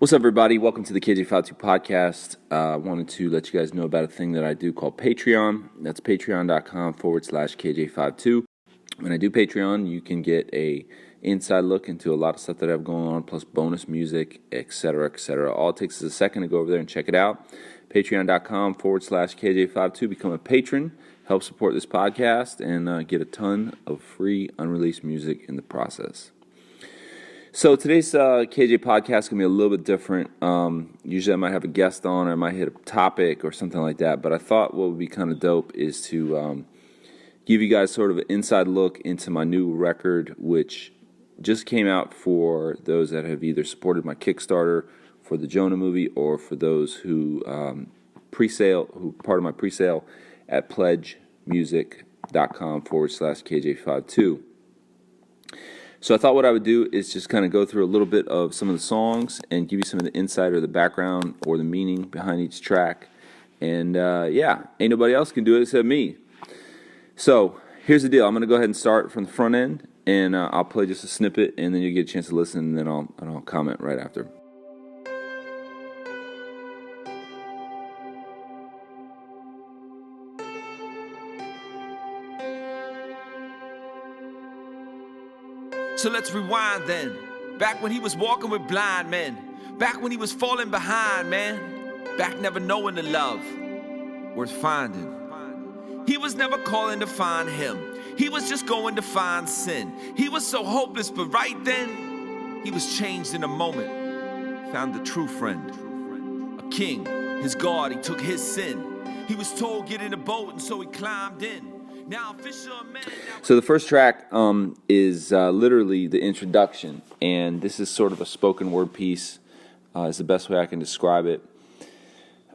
What's up, everybody? Welcome to the kj52 podcast. I wanted to let you guys know about a thing that I do called Patreon. That's patreon.com/kj52. When I do Patreon, you can get a inside look into a lot of stuff that I have going on, plus bonus music, etc., etc. All it takes is a second to go over there and check it out. Patreon.com/kj52. Become a patron, help support this podcast, and get a ton of free, unreleased music in the process. So today's KJ podcast is going to be a little bit different. Usually I might have a guest on or I might hit a topic or something like that, but I thought what would be kind of dope is to give you guys sort of an inside look into my new record, which just came out for those that have either supported my Kickstarter for the Jonah movie or for those who who part of my pre-sale at pledgemusic.com/kj52. So I thought what I would do is just kind of go through a little bit of some of the songs and give you some of the insight or the background or the meaning behind each track. And ain't nobody else can do it except me. So here's the deal. I'm going to go ahead and start from the front end, and I'll play just a snippet, and then you get a chance to listen, and then I'll comment right after. So let's rewind then. Back when he was walking with blind men. Back when he was falling behind, man. Back never knowing the love worth finding. He was never calling to find him. He was just going to find sin. He was so hopeless, but right then, he was changed in a moment. Found the true friend. A king, his God, he took his sin. He was told get in a boat, and so he climbed in. So the first track is literally the introduction, and this is sort of a spoken word piece, is the best way I can describe it.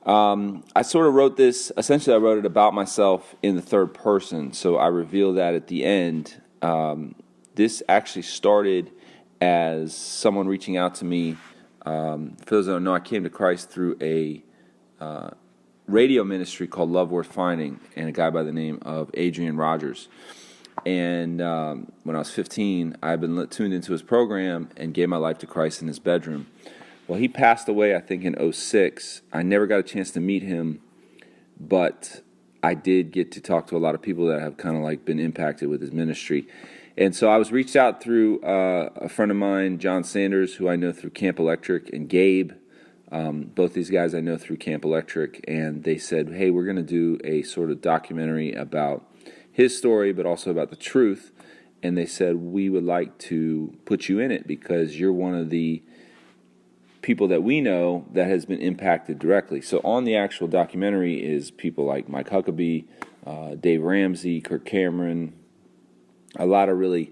I sort of wrote this, essentially I wrote it about myself in the third person, so I reveal that at the end. This actually started as someone reaching out to me. For those that don't know, I came to Christ through a radio ministry called Love Worth Finding, and a guy by the name of Adrian Rogers. And when I was 15, I had been tuned into his program and gave my life to Christ in his bedroom. Well, he passed away, I think, in 2006. I never got a chance to meet him, but I did get to talk to a lot of people that have kind of like been impacted with his ministry. And so I was reached out through a friend of mine, John Sanders, who I know through Camp Electric, and Gabe. Both these guys I know through Camp Electric, and they said, hey, we're going to do a sort of documentary about his story, but also about the truth. And they said, we would like to put you in it because you're one of the people that we know that has been impacted directly. So on the actual documentary is people like Mike Huckabee, Dave Ramsey, Kirk Cameron, a lot of really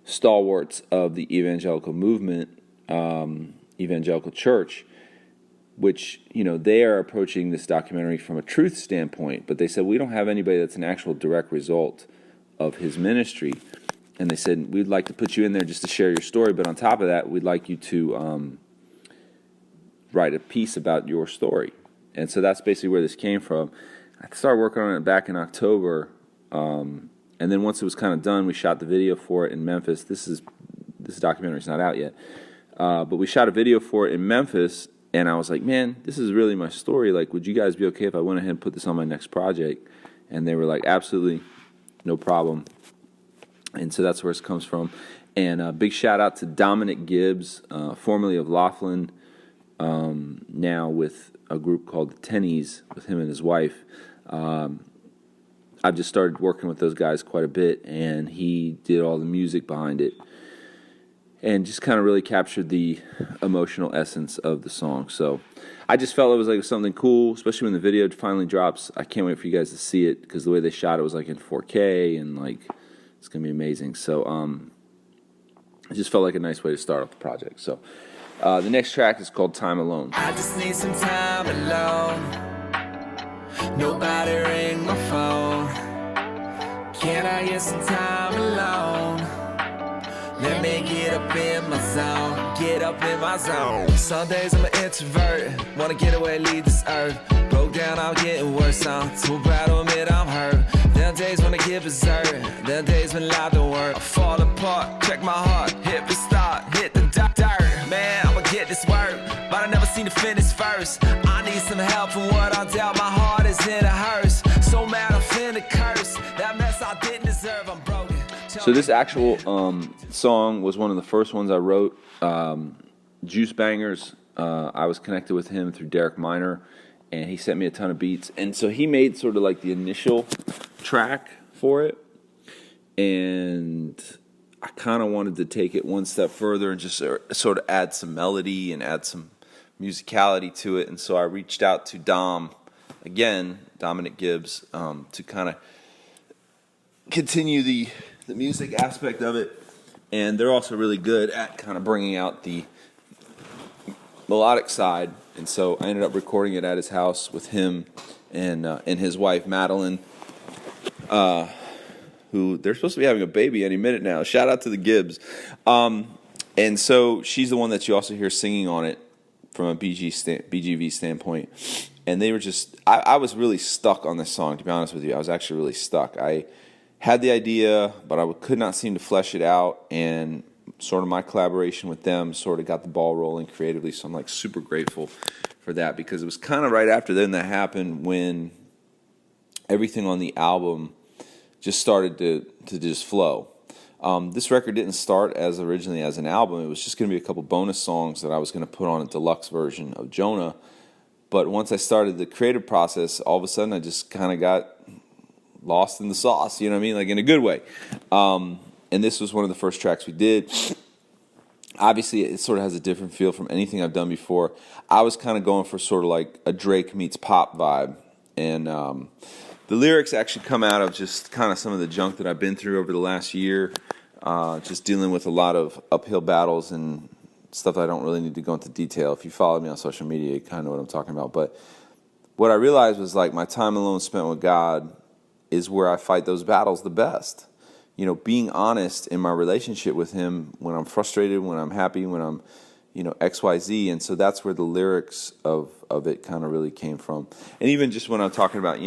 stalwarts of the evangelical movement, evangelical church, which, they are approaching this documentary from a truth standpoint, but they said, we don't have anybody that's an actual direct result of his ministry. And they said, we'd like to put you in there just to share your story, but on top of that, we'd like you to write a piece about your story. And so that's basically where this came from. I started working on it back in October, and then once it was kind of done, we shot the video for it in Memphis. This documentary's not out yet, but we shot a video for it in Memphis. And I was like, man, this is really my story. Like, would you guys be okay if I went ahead and put this on my next project? And they were like, absolutely, no problem. And so that's where it comes from. And a big shout out to Dominic Gibbs, formerly of Laughlin, now with a group called the Tennies, with him and his wife. I've just started working with those guys quite a bit, and he did all the music behind it. And just kind of really captured the emotional essence of the song. So I just felt it was like something cool, especially when the video finally drops. I can't wait for you guys to see it because the way they shot it was like in 4K and like it's gonna be amazing. So it just felt like a nice way to start off the project. So the next track is called Time Alone. I just need some time alone. Nobody ring my phone. Can I get some time alone? Let me get up in my zone, get up in my zone. Some days I'm an introvert, wanna get away, leave this earth. Broke down, I'm getting worse, I'm too proud to admit I'm hurt. There are days when I get berserk, there are days when life don't work. I fall apart, check my heart, hit the start, hit the dirt. Man, I'ma get this work, but I never seen the finish first. I need some help from what I dealt. My heart is in a hearse. So mad I'm finna curse. That mess I didn't deserve, I'm broken. So this actual song was one of the first ones I wrote. Juice Bangers, I was connected with him through Derek Minor, and he sent me a ton of beats. And so he made sort of like the initial track for it. And I kind of wanted to take it one step further and just sort of add some melody and add some musicality to it. And so I reached out to Dominic Gibbs, to kind of continue the music aspect of it. And they're also really good at kind of bringing out the melodic side. And so I ended up recording it at his house with him and his wife, Madeline, who they're supposed to be having a baby any minute now. Shout out to the Gibbs. And so she's the one that you also hear singing on it from a BGV standpoint. And they were just, I was really stuck on this song, to be honest with you. I was actually really stuck. I had the idea, but I could not seem to flesh it out. And sort of my collaboration with them sort of got the ball rolling creatively. So I'm like super grateful for that, because it was kind of right after then that happened when everything on the album just started to just flow. This record didn't start as originally as an album. It was just going to be a couple bonus songs that I was going to put on a deluxe version of Jonah. But once I started the creative process, all of a sudden I just kind of got lost in the sauce, you know what I mean? Like in a good way. And this was one of the first tracks we did. Obviously, it sort of has a different feel from anything I've done before. I was kind of going for sort of like a Drake meets pop vibe. And the lyrics actually come out of just kind of some of the junk that I've been through over the last year, just dealing with a lot of uphill battles and stuff I don't really need to go into detail. If you follow me on social media, you kind of know what I'm talking about. But what I realized was like my time alone spent with God is where I fight those battles the best. You know, being honest in my relationship with him when I'm frustrated, when I'm happy, when I'm, XYZ. And so that's where the lyrics of it kind of really came from. And even just when I'm talking about,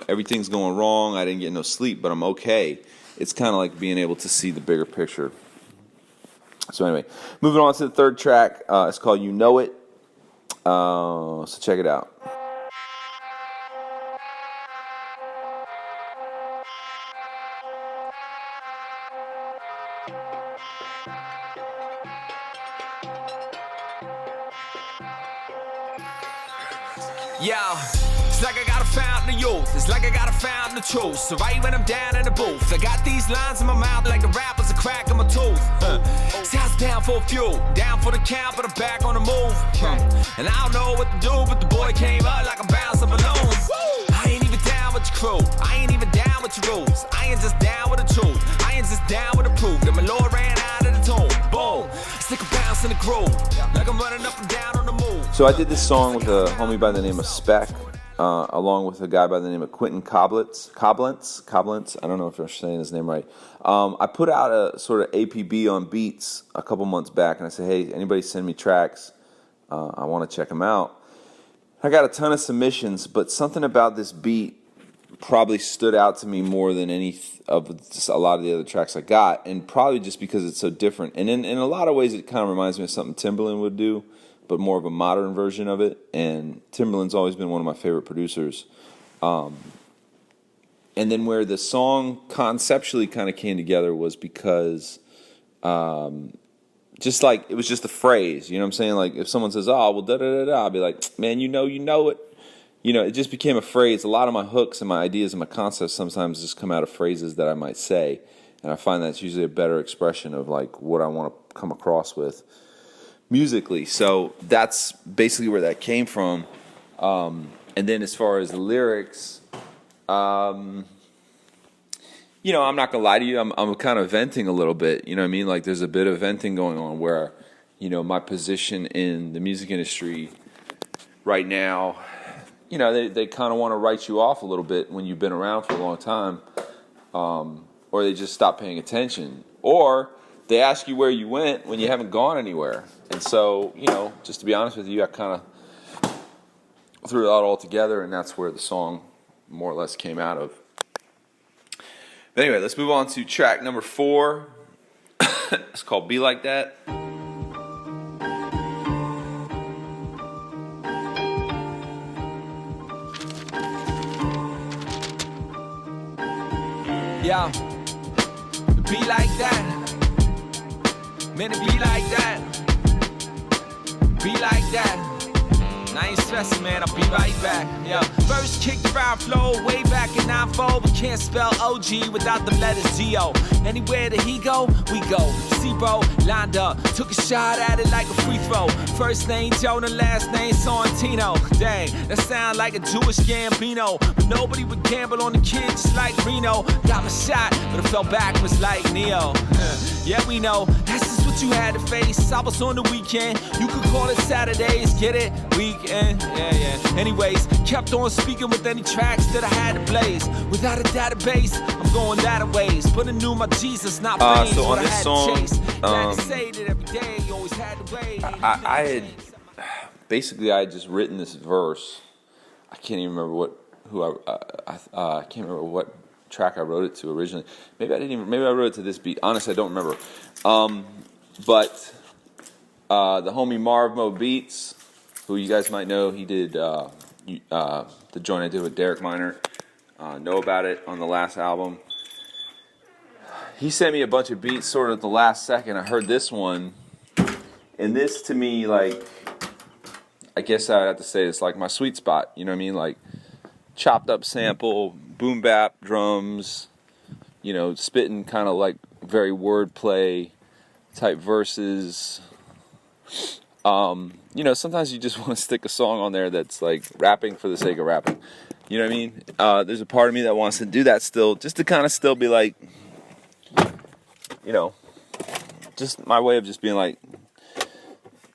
everything's going wrong, I didn't get no sleep, but I'm okay. It's kind of like being able to see the bigger picture. So anyway, moving on to the third track. It's called You Know It. So check it out. Yeah, it's like I gotta found the youth. It's like I gotta found the truth. So right when I'm down in the booth, I got these lines in my mouth like the rappers a crack in my tooth. See, I was down for a few, down for the count, but I'm back on the move. And I don't know what to do, but the boy came up like a bouncing balloon. I ain't even down with your crew. I ain't even down with your rules. I ain't just down with the truth. I ain't just down with the proof that my Lord ran out of the tomb. Boom, stick a bounce in the groove, like I'm running up and down on the move. So I did this song with a homie by the name of Spec, along with a guy by the name of Quentin Coblentz. I don't know if I'm saying his name right. I put out a sort of APB on Beats a couple months back, and I said, hey, anybody send me tracks? I want to check them out. I got a ton of submissions, but something about this beat probably stood out to me more than any of just a lot of the other tracks I got, and probably just because it's so different. And in a lot of ways, it kind of reminds me of something Timbaland would do, but more of a modern version of it. And Timbaland's always been one of my favorite producers. And then where the song conceptually kind of came together was because just like it was just a phrase, you know what I'm saying? Like if someone says, oh, well, da-da-da-da, I'll be like, man, you know it. It just became a phrase. A lot of my hooks and my ideas and my concepts sometimes just come out of phrases that I might say. And I find that's usually a better expression of like what I want to come across with musically. So that's basically where that came from. And then as far as the lyrics, I'm not gonna lie to you, I'm kind of venting a little bit, you know what I mean? Like there's a bit of venting going on where, my position in the music industry right now, they kind of want to write you off a little bit when you've been around for a long time, or they just stop paying attention, or they ask you where you went when you haven't gone anywhere. And so, just to be honest with you, I kind of threw it out all together, and that's where the song more or less came out of. But anyway, let's move on to track number 4. It's called Be Like That. Yo, be like that. Man, it be like that. Be like that. And I ain't stressing, man, I'll be right back. Yeah. First kick around flow way back in 9-4, but can't spell OG without the letters G-O. Anywhere that he go, we go. See, bro, lined up, took a shot at it like a free throw. First name Jonah, last name Sorrentino. Dang, that sound like a Jewish Gambino, but nobody would gamble on the kid just like Reno. Got my shot, but I fell backwards like Neo. Yeah, we know, that's just what you had to face. I was on the weekend, you could call it Saturdays, get it? Weekend, yeah. Anyways, kept on speaking with any tracks that I had to blaze. Without a database, I'm going that a ways. But I knew my Jesus, not brains, so on what I this had song, to chase. Had to say that every day, you always had to wait. I had basically I had just written this verse. I can't even remember I can't remember what track I wrote it to originally. Maybe I wrote it to this beat. Honestly, I don't remember. But the homie Marv Mo Beats, who you guys might know, he did the joint I did with Derek Minor. Know about it on the last album. He sent me a bunch of beats sort of at the last second. I heard this one, and this to me, like, I guess I'd have to say it's like my sweet spot. You know what I mean? Like chopped up sample, boom bap drums, you know, spitting kind of like very wordplay type verses. You know, sometimes you just want to stick a song on there that's like rapping for the sake of rapping. You know what I mean? There's a part of me that wants to do that still, just to kind of still be like, you know, just my way of just being like,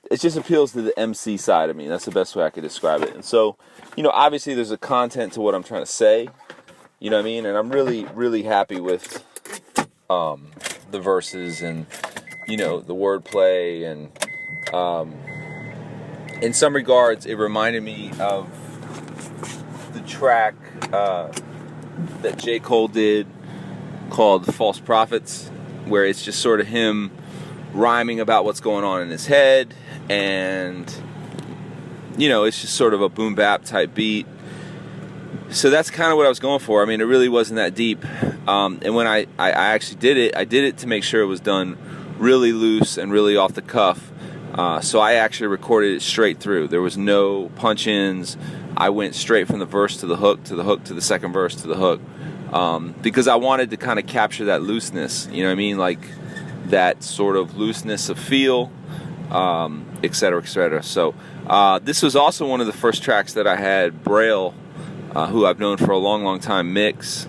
it just appeals to the MC side of me. That's the best way I could describe it. And so, you know, obviously there's a content to what I'm trying to say. You know what I mean? And I'm really, really happy with the verses and, you know, the wordplay. And in some regards, it reminded me of the track that J. Cole did called False Prophets, where it's just sort of him rhyming about what's going on in his head. And, you know, it's just sort of a boom bap type beat. So that's kind of what I was going for. I mean, it really wasn't that deep. And when I actually did it, I did it to make sure it was done really loose and really off the cuff. So I actually recorded it straight through. There was no punch-ins. I went straight from the verse to the hook, to the hook, to the second verse, to the hook. Because I wanted to kind of capture that looseness. You know what I mean? Like that sort of looseness of feel, et cetera, et cetera. So this was also one of the first tracks that I had Braille, who I've known for a long, long time, mix.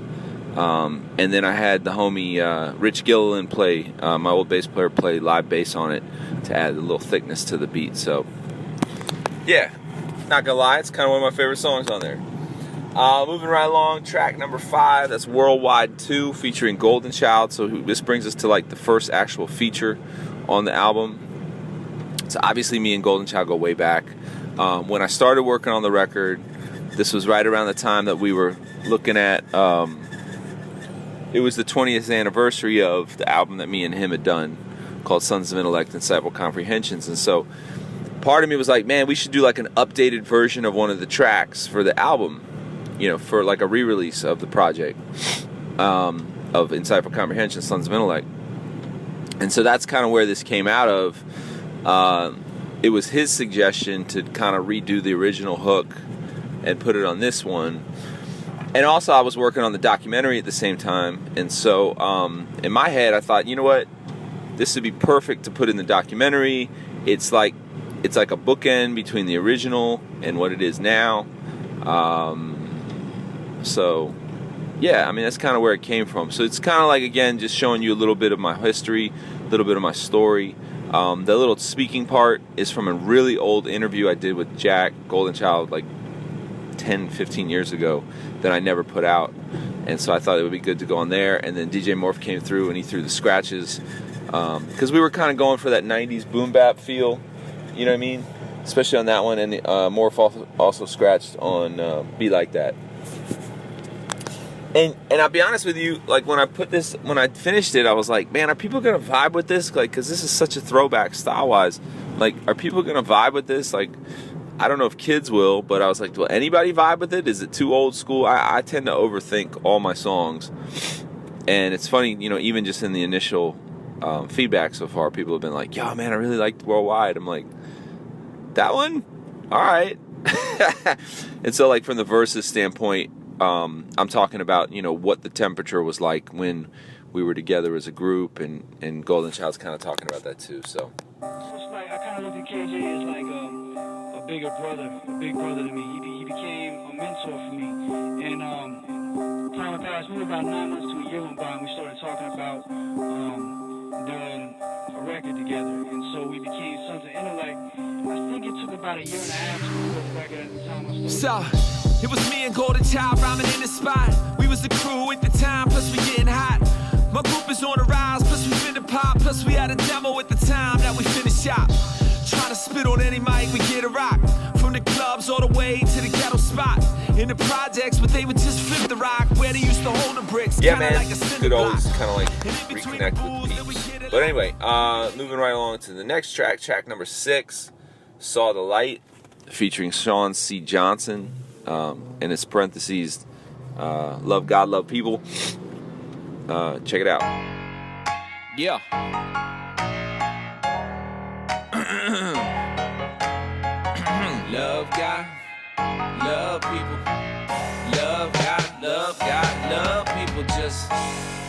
And then I had the homie Rich Gilliland play, my old bass player, play live bass on it to add a little thickness to the beat. So, yeah, not gonna lie, it's kind of one of my favorite songs on there. Moving right along, track number 5, that's Worldwide 2, featuring Golden Child. So this brings us to like the first actual feature on the album. So obviously me and Golden Child go way back. When I started working on the record, this was right around the time that we were looking at, it was the 20th anniversary of the album that me and him had done called Sons of Intellect and Disciple Comprehensions. And so part of me was like, man, we should do like an updated version of one of the tracks for the album, you know, for like a re-release of the project of Insightful Comprehension, Sons of Intellect. And so that's kind of where this came out of. It was his suggestion to kind of redo the original hook and put it on this one. And also I was working on the documentary at the same time. And so in my head I thought, you know what, this would be perfect to put in the documentary. It's like a bookend between the original and what it is now. So yeah, I mean, that's kind of where it came from. So it's kind of like, again, just showing you a little bit of my history, a little bit of my story. The little speaking part is from a really old interview I did with Jack Golden Child like 10, 15 years ago that I never put out. And so I thought it would be good to go on there. And then DJ Morph came through and he threw the scratches. Because we were kind of going for that 90s boom bap feel, you know what I mean? Especially on that one. And Morph also scratched on Be Like That. And I'll be honest with you, like when I finished it, I was like, man, are people gonna vibe with this? Like, cause this is such a throwback style-wise. Like, are people gonna vibe with this? Like, I don't know if kids will, but I was like, will anybody vibe with it? Is it too old school? I tend to overthink all my songs. And it's funny, you know, even just in the initial feedback so far, people have been like, yo, man, I really liked Worldwide. I'm like, that one? All right. And so, like, from the verses standpoint, I'm talking about, you know, what the temperature was like when we were together as a group, and Golden Child's kind of talking about that too. So It's like I kind of look at KJ as like a big brother to me. He became a mentor for me. And time passed, we were about 9 months to a year went by, and we started talking about doing a record together. And so we became sons of intellect. I think it took about a year and a half to record the record at the time I started. So, it was me and Golden Child rhyming in the spot. We was the crew at the time, plus we getting hot. My group is on the rise, plus we finna pop. Plus we had a demo at the time that we finished shop. Try to spit on any mic, we get a rock. From the clubs all the way to the ghetto spot. In the projects, but they would just flip the rock. Where they used to hold the bricks, yeah, kinda man, like a cinder could block. always kind of like reconnect with peeps. But anyway, moving right along to the next track, track number 6, Saw the Light, featuring Sean C. Johnson, and it's parentheses, love God, love people. Check it out. Yeah. Love God, love people. Love God, love people. Just,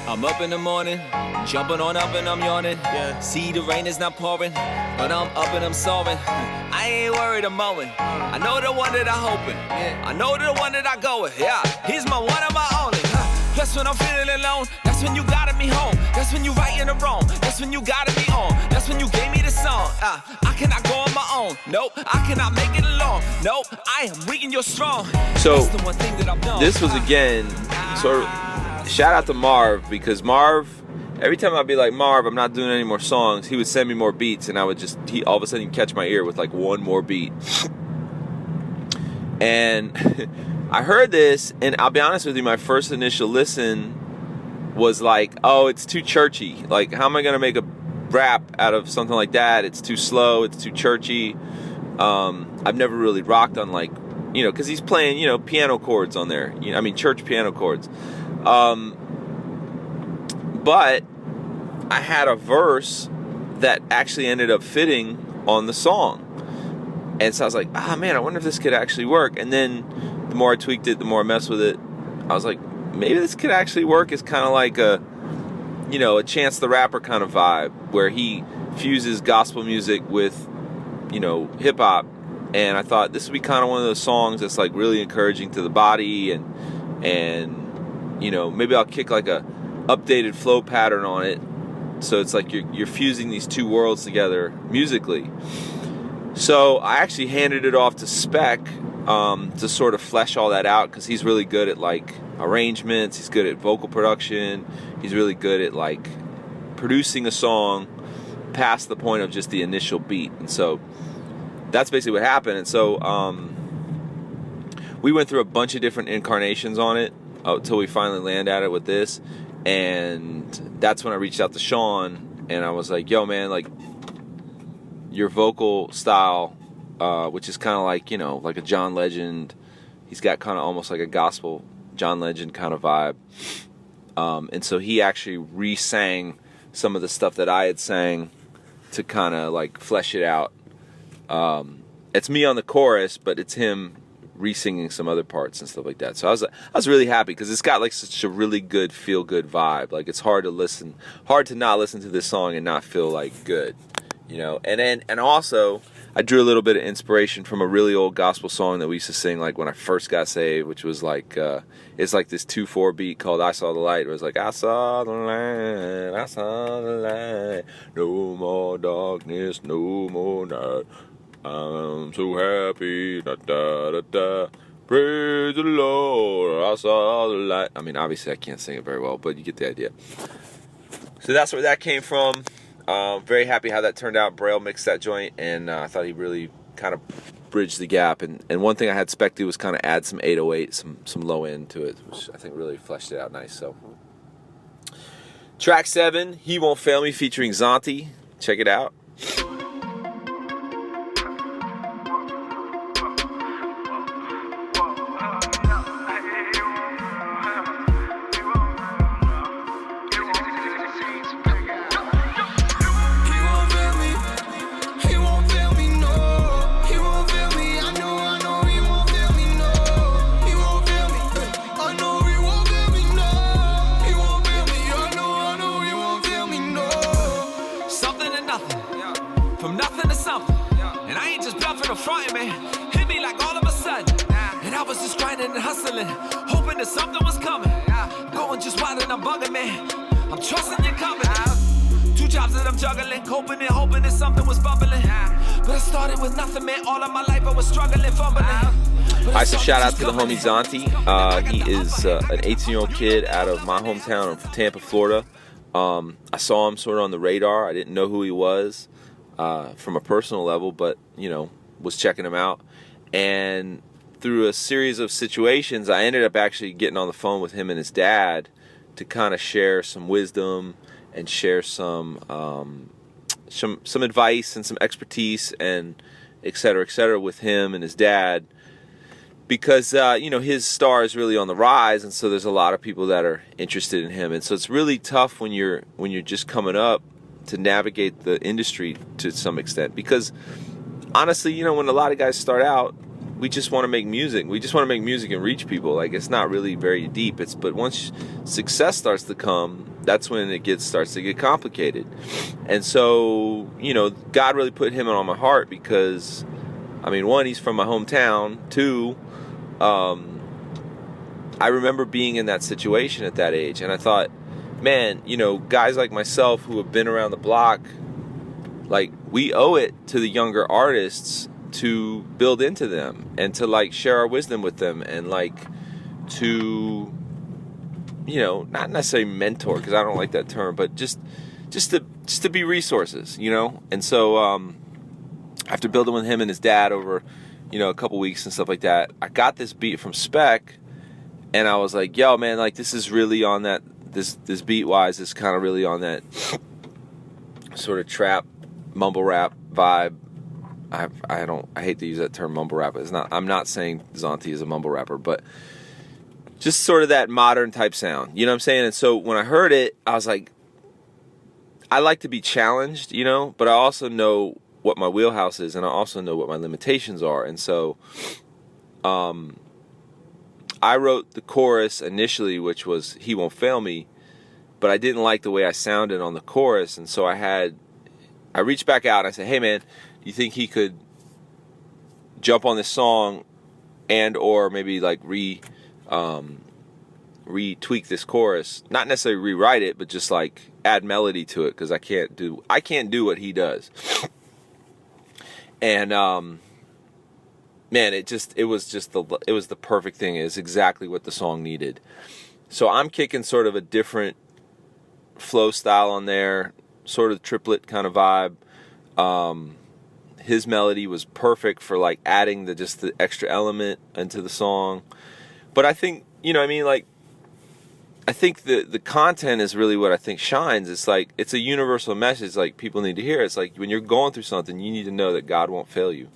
I'm up in the morning, jumping on up and I'm yawning. Yeah. See the rain is not pouring, but I'm up and I'm soaring. I ain't worried a moment. I know the one that I'm hoping. Yeah. I know the one that I go with. Yeah, he's my one and my only. That's when I'm feeling alone. That's when you guided me home. That's when you righting the wrong. That's when you guided me on. That's when you gave me the song. I cannot go on my own. Nope, I cannot make it alone. Nope, I am weak and you're strong. So that's the one thing that I've done. This was again sort of shout out to Marv, because Marv, every time I'd be like, Marv, I'm not doing any more songs, he would send me more beats, and I would just all of a sudden he'd catch my ear with like one more beat. And I heard this, and I'll be honest with you, my first initial listen was like, oh, it's too churchy. Like, how am I going to make a rap out of something like that? It's too slow, it's too churchy. I've never really rocked on, like, you know, because he's playing, you know, piano chords on there. You know, I mean, church piano chords. But I had a verse that actually ended up fitting on the song. And so I was like, man, I wonder if this could actually work. And then the more I tweaked it, the more I messed with it, I was like, maybe this could actually work. It's kind of like a, you know, a Chance the Rapper kind of vibe, where he fuses gospel music with, you know, hip hop. And I thought this would be kind of one of those songs that's like really encouraging to the body, and you know, maybe I'll kick like a updated flow pattern on it, so it's like you're fusing these two worlds together musically. So I actually handed it off to Spec to sort of flesh all that out, because he's really good at like arrangements, he's good at vocal production, he's really good at like producing a song past the point of just the initial beat. And so that's basically what happened. And so we went through a bunch of different incarnations on it until we finally land at it with this. And that's when I reached out to Sean, and I was like, yo, man, like, your vocal style, which is kind of like, you know, like a John Legend. He's got kind of almost like a gospel John Legend kind of vibe. And so he actually re-sang some of the stuff that I had sang to kind of like flesh it out. It's me on the chorus, but it's him re-singing some other parts and stuff like that. So I was really happy, because it's got like such a really good feel-good vibe. Like, it's hard to not listen to this song and not feel like good, you know. And also I drew a little bit of inspiration from a really old gospel song that we used to sing like when I first got saved, which was like it's like this 2/4 beat called I Saw the Light. It was like, I saw the light, I saw the light, no more darkness, no more night, I'm so happy, da da da da, praise the Lord, I saw the light. I mean, obviously I can't sing it very well, but you get the idea. So that's where that came from. Very happy how that turned out. Braille mixed that joint, and I thought he really kind of bridged the gap. And one thing I had Spec do was kind of add some 808, some low end to it, which I think really fleshed it out nice. So, track 7, He Won't Fail Me, featuring Zonti. Check it out. to something. And I ain't just bluffing or fronting, man. Hit me like all of a sudden. And I was just grinding and hustling, hoping that something was coming. I'm going just wild and I'm bugging, man. I'm trusting your confidence. 2 jobs that I'm juggling, hoping that something was bubbling. But I started with nothing, man. All of my life I was struggling, fumbling. All right, so shout out to the homie Zonti. He is an 18-year-old kid out of my hometown of Tampa, Florida. I saw him sort of on the radar. I didn't know who he was from a personal level, but, you know, was checking him out. And through a series of situations, I ended up actually getting on the phone with him and his dad to kind of share some wisdom and share some advice and some expertise and et cetera, with him and his dad. Because, you know, his star is really on the rise, and so there's a lot of people that are interested in him. And so it's really tough when you're just coming up to navigate the industry to some extent. Because, honestly, you know, when a lot of guys start out, we just want to make music. We just want to make music and reach people. Like, it's not really very deep. But once success starts to come, that's when it starts to get complicated. And so, you know, God really put him on my heart because, I mean, 1, he's from my hometown. 2, I remember being in that situation at that age, and I thought, man, you know, guys like myself who have been around the block, like, we owe it to the younger artists to build into them and to, like, share our wisdom with them and, like, to, you know, not necessarily mentor, because I don't like that term, but just to be resources, you know. And so after building with him and his dad over, you know, a couple weeks and stuff like that, I got this beat from Spec, and I was like, yo, man, like, this is really on that, this beat wise is kind of really on that sort of trap mumble rap vibe. I hate to use that term mumble rap. I'm not saying Zonti is a mumble rapper, but just sort of that modern type sound, you know what I'm saying? And so when I heard it, I was like, I like to be challenged, you know, but I also know what my wheelhouse is, and I also know what my limitations are. And so I wrote the chorus initially, which was "He Won't Fail Me," but I didn't like the way I sounded on the chorus, and so I reached back out and I said, hey man, do you think he could jump on this song and or maybe like retweak this chorus, not necessarily rewrite it, but just like add melody to it, because I can't do what he does. And man, it was the perfect thing. It was exactly what the song needed. So I'm kicking sort of a different flow style on there, sort of triplet kind of vibe. His melody was perfect for like adding the extra element into the song. But I think, you know what I mean, like, I think the content is really what I think shines. It's like, it's a universal message, like, people need to hear. It's like, when you're going through something, you need to know that God won't fail you.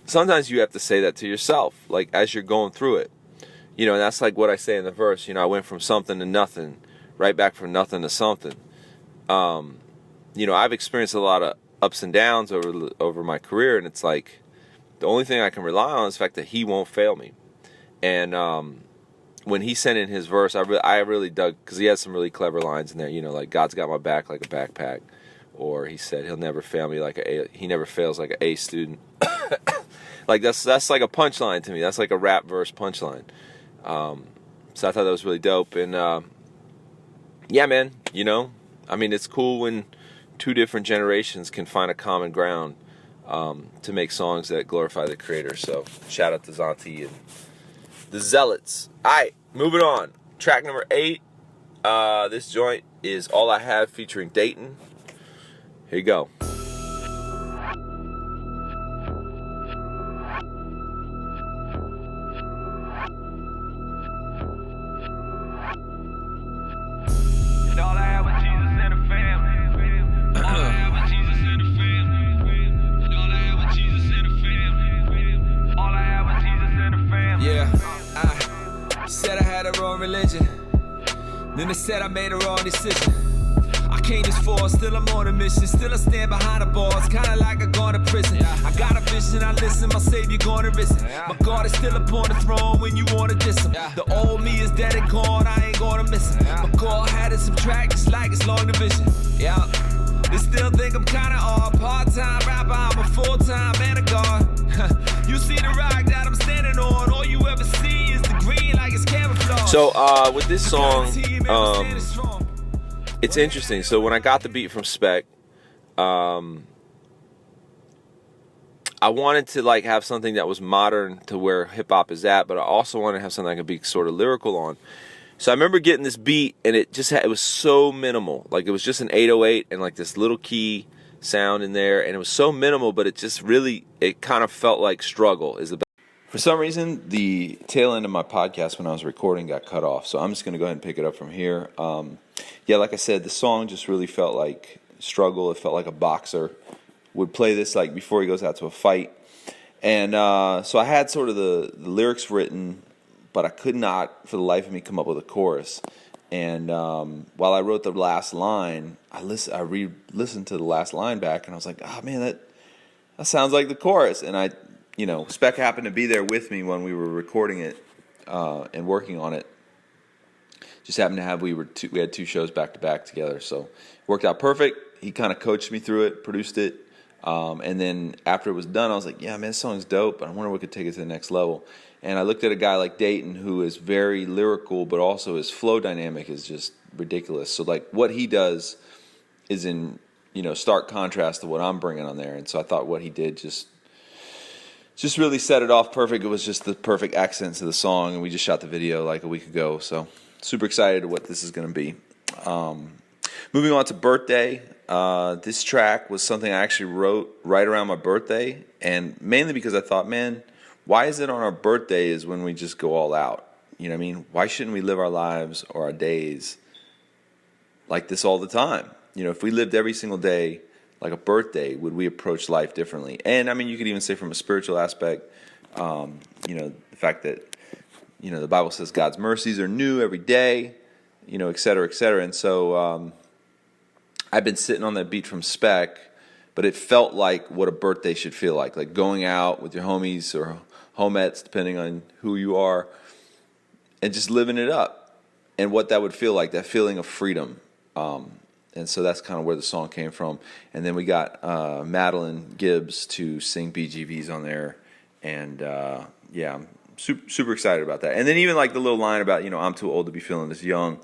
Sometimes you have to say that to yourself, like, as you're going through it. You know, and that's like what I say in the verse, you know, I went from something to nothing, right back from nothing to something. You know, I've experienced a lot of ups and downs over my career, and it's like, the only thing I can rely on is the fact that he won't fail me. And when he sent in his verse, I really dug, because he has some really clever lines in there, you know, like, God's got my back like a backpack, or he said he'll never fail me he never fails like an A student. Like, that's like a punchline to me. That's like a rap verse punchline. So I thought that was really dope. And yeah, man, you know, I mean, it's cool when two different generations can find a common ground to make songs that glorify the creator. So shout out to Zonti and the Zealots. All right, moving on. Track number 8. This joint is All I Have featuring Dayton. Here you go. Religion. Then they said I made a wrong decision. I came this far, still I'm on a mission. Still I stand behind the bars, kinda like I gone to prison. I got a vision, I listen, my savior gonna risen. My God is still upon the throne when you wanna diss him. The old me is dead and gone, I ain't gonna miss him. My God had it subtract, just like it's long division. Yeah. They still think I'm kinda odd. Part-time rapper, I'm a full-time man of God. You see the rock that I'm standing on, all you ever see is the green like it's camouflage. So with this song, it's interesting. So when I got the beat from Spec, I wanted to like have something that was modern to where hip hop is at, but I also wanted to have something I could be sort of lyrical on. So I remember getting this beat, and it was so minimal. Like it was just an 808 and like this little key sound in there, and it was so minimal, but it just really, it kind of felt like struggle is the best. For some reason, the tail end of my podcast when I was recording got cut off, so I'm just going to go ahead and pick it up from here. Yeah, like I said, the song just really felt like struggle. It felt like a boxer would play this like before he goes out to a fight. And so I had sort of the lyrics written, but I could not for the life of me come up with a chorus. And while I wrote the last line, I re-listened to the last line back, and I was like, oh man, that sounds like the chorus. And Spec happened to be there with me when we were recording it and working on it. Just happened to have, we had 2 shows back to back together, so it worked out perfect. He kind of coached me through it, produced it. And then after it was done, I was like, yeah, man, this song's dope, but I wonder if we could take it to the next level. And I looked at a guy like Dayton, who is very lyrical, but also his flow dynamic is just ridiculous. So like what he does is in, stark contrast to what I'm bringing on there. And so I thought what he did just really set it off perfect. It was just the perfect accent to the song. And we just shot the video like a week ago. So super excited what this is going to be. Moving on to Birthday. This track was something I actually wrote right around my birthday, and mainly because I thought, man, why is it on our birthdays when we just go all out? You know what I mean? Why shouldn't we live our lives or our days like this all the time? If we lived every single day like a birthday, would we approach life differently? And I mean, you could even say from a spiritual aspect, the fact that, the Bible says God's mercies are new every day, et cetera, et cetera. And so, I've been sitting on that beat from Spec, but it felt like what a birthday should feel like going out with your homies or homettes, depending on who you are, and just living it up, and what that would feel like, that feeling of freedom. And so that's kind of where the song came from. And then we got Madeline Gibbs to sing BGVs on there, and yeah, I'm super excited about that. And then even like the little line about, I'm too old to be feeling this young.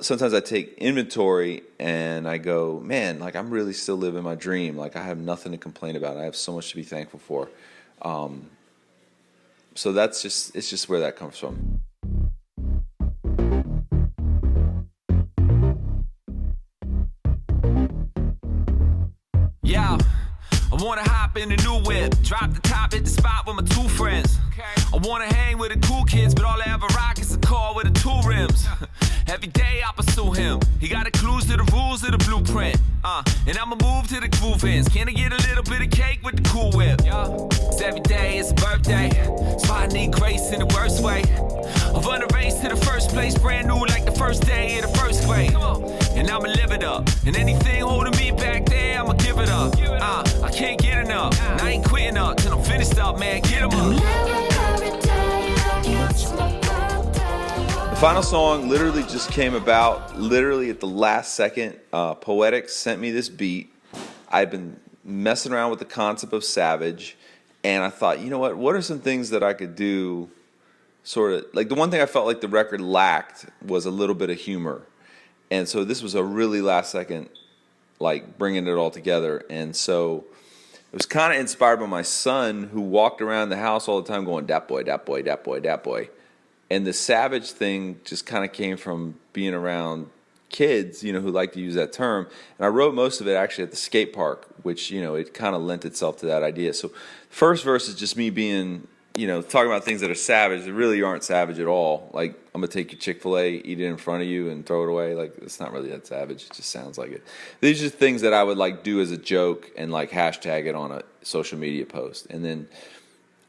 Sometimes I take inventory and I go, man, like I'm really still living my dream. Like I have nothing to complain about. I have so much to be thankful for. So it's just where that comes from. Yeah, I wanna hop in a new whip, drop the top, hit the spot with my 2 friends. I wanna hang with the cool kids, but all I ever rock is a car with the 2 rims. Every day I pursue him. He got the clues to the rules of the blueprint. And I'ma move to the groove ends. Can I get a little bit of cake with the Cool Whip? Cause every day is a birthday, so I need grace in the worst way. I run a race to the first place, brand new like the first day of the first grade. And I'ma live it up. And anything holding me back there, I'ma give it up. I can't get enough. And I ain't quitting up till I'm finished up, man. Get 'em up. The final song literally just came about literally at the last second. Poetics sent me this beat. I'd been messing around with the concept of Savage, and I thought, you know what are some things that I could do, sort of, like the one thing I felt like the record lacked was a little bit of humor. And so this was a really last second, like bringing it all together. And so it was kind of inspired by my son, who walked around the house all the time going, dat boy, dat boy, dat boy, dat boy. And the Savage thing just kind of came from being around kids, who like to use that term. And I wrote most of it actually at the skate park, which, it kind of lent itself to that idea. So first verse is just me being, talking about things that are savage that really aren't savage at all. Like, I'm going to take your Chick-fil-A, eat it in front of you, and throw it away. Like, it's not really that savage. It just sounds like it. These are things that I would, like, do as a joke and, like, hashtag it on a social media post. And then,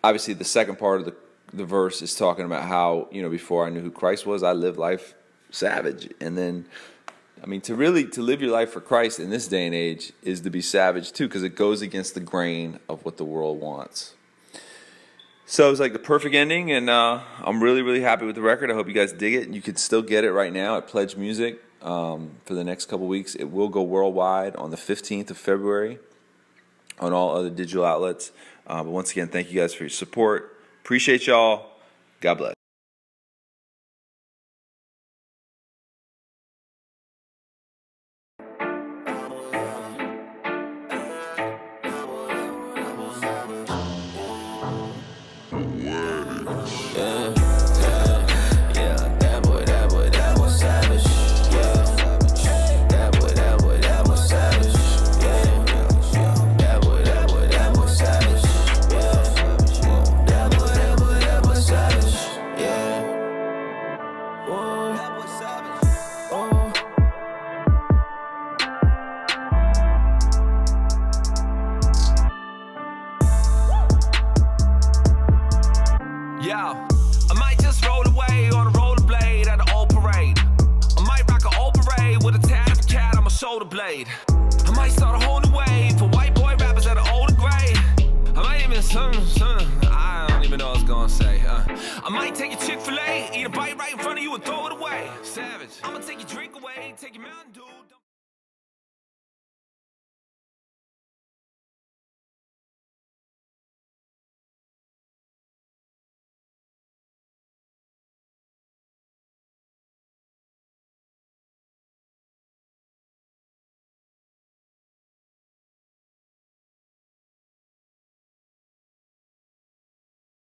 obviously, the second part of the verse is talking about how, before I knew who Christ was, I lived life savage. And then, I mean, to live your life for Christ in this day and age is to be savage too, because it goes against the grain of what the world wants. So it was like the perfect ending, and I'm really, really happy with the record. I hope you guys dig it. You can still get it right now at Pledge Music. for the next couple weeks. It will go worldwide on the 15th of February on all other digital outlets. But once again, thank you guys for your support. Appreciate y'all. God bless. Yo, I might just roll away on a rollerblade at an old parade. I might rock an old parade with a tat of a cat on my shoulder blade. I might start a whole new wave for white boy rappers that are old and gray. I might even I don't even know what I was gonna say. I might take your Chick-fil-A, eat a bite right in front of you and throw it away. Savage. I'ma take your drink away, take your Mountain Dew.